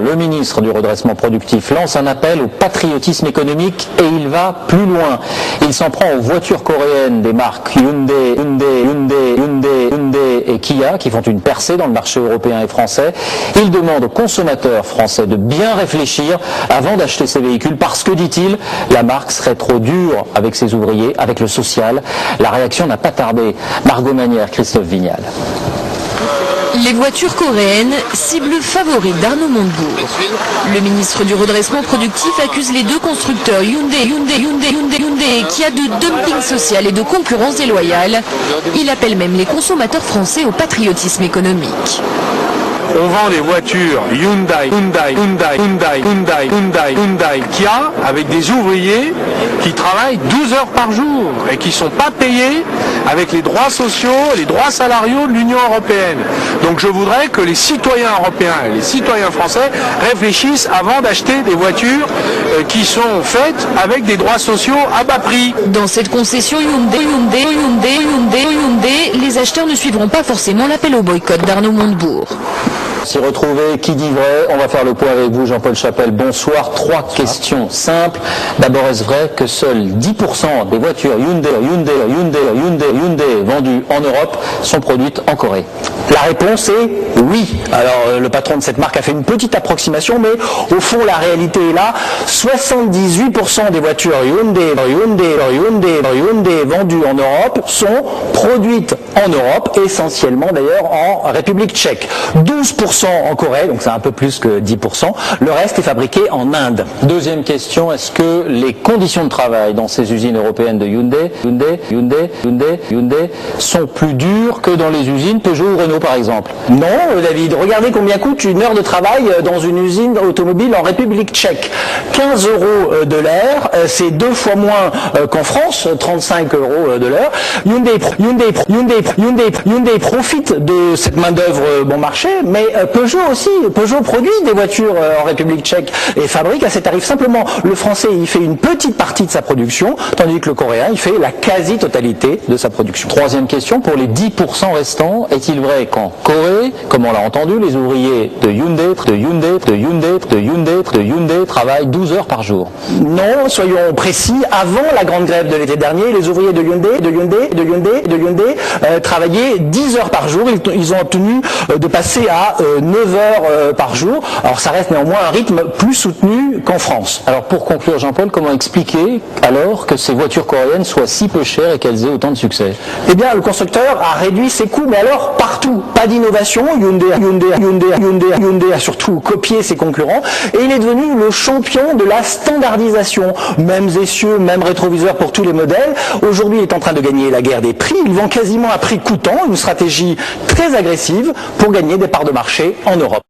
Le ministre du redressement productif lance un appel au patriotisme économique et il va plus loin. Il s'en prend aux voitures coréennes des marques Hyundai et Kia qui font une percée dans le marché européen et français. Il demande aux consommateurs français de bien réfléchir avant d'acheter ces véhicules parce que, dit-il, la marque serait trop dure avec ses ouvriers, avec le social. La réaction n'a pas tardé. Margot Manière, Christophe Vignal. Les voitures coréennes, cible favorite d'Arnaud Montebourg. Le ministre du redressement productif accuse les deux constructeurs Hyundai et Kia de dumping social et de concurrence déloyale. Il appelle même les consommateurs français au patriotisme économique. On vend des voitures Hyundai, Kia avec des ouvriers qui travaillent 12 heures par jour et qui ne sont pas payés avec les droits sociaux, les droits salariaux de l'Union européenne. Donc je voudrais que les citoyens européens et les citoyens français réfléchissent avant d'acheter des voitures qui sont faites avec des droits sociaux à bas prix. Dans cette concession Hyundai, les acheteurs ne suivront pas forcément l'appel au boycott d'Arnaud Montebourg. S'y retrouver, qui dit vrai? On va faire le point avec vous, Jean-Paul Chapelle. Bonsoir. 3 questions simples. D'abord, est-ce vrai que seuls 10% des voitures Hyundai vendues en Europe sont produites en Corée? La réponse est oui. Alors, le patron de cette marque a fait une petite approximation, mais au fond, la réalité est là. 78% des voitures Hyundai vendues en Europe sont produites en Europe, essentiellement d'ailleurs en République tchèque. 12% en Corée, donc c'est un peu plus que 10%. Le reste est fabriqué en Inde. Deuxième question, est-ce que les conditions de travail dans ces usines européennes de Hyundai sont plus dures que dans les usines Peugeot ou Renault par exemple? Non, David. Regardez combien coûte une heure de travail dans une usine automobile en République tchèque. 15 € de l'heure, c'est 2 fois moins qu'en France, 35 € de l'heure. Hyundai profite de cette main-d'œuvre bon marché, mais Peugeot aussi. Peugeot produit des voitures en République tchèque et fabrique à ces tarifs. Simplement, le français, il fait une petite partie de sa production, tandis que le coréen, il fait la quasi-totalité de sa production. Troisième question, pour les 10% restants, est-il vrai qu'en Corée, comme on l'a entendu, les ouvriers de Hyundai travaillent 12 heures par jour? Non, soyons précis. Avant la grande grève de l'été dernier, les ouvriers de Hyundai travaillaient 10 heures par jour. Ils ont obtenu de passer à 9 heures par jour. Alors ça reste néanmoins un rythme plus soutenu qu'en France. Alors pour conclure, Jean-Paul, comment expliquer alors que ces voitures coréennes soient si peu chères et qu'elles aient autant de succès? Eh bien, le constructeur a réduit ses coûts, mais alors partout. Pas d'innovation. Hyundai a surtout copié ses concurrents et il est devenu le champion de la standardisation. Mêmes essieux, même rétroviseurs pour tous les modèles. Aujourd'hui, il est en train de gagner la guerre des prix. Il vend quasiment à prix coûtant, une stratégie très agressive pour gagner des parts de marché en Europe.